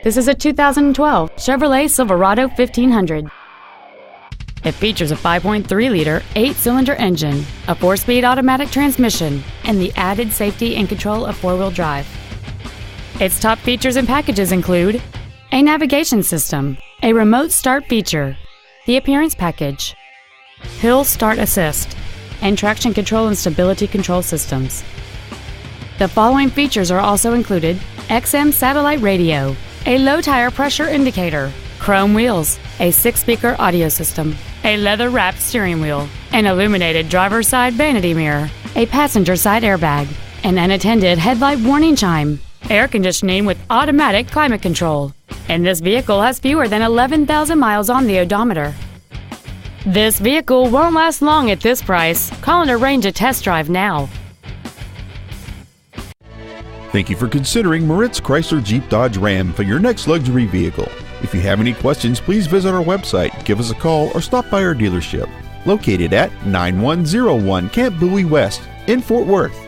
This is a 2012 Chevrolet Silverado 1500. It features a 5.3-liter, 8-cylinder engine, a 4-speed automatic transmission, and the added safety and control of 4-wheel drive. Its top features and packages include a navigation system, a remote start feature, the appearance package, hill start assist, and traction control and stability control systems. The following features are also included: XM satellite radio, a low tire pressure indicator, chrome wheels, a 6-speaker audio system, a leather-wrapped steering wheel, an illuminated driver's side vanity mirror, a passenger side airbag, an unattended headlight warning chime, air conditioning with automatic climate control, and this vehicle has fewer than 11,000 miles on the odometer. This vehicle won't last long at this price. Call and arrange a test drive now. Thank you for considering Moritz Chrysler Jeep Dodge Ram for your next luxury vehicle. If you have any questions, please visit our website, give us a call, or stop by our dealership, located at 9101 Camp Bowie West in Fort Worth.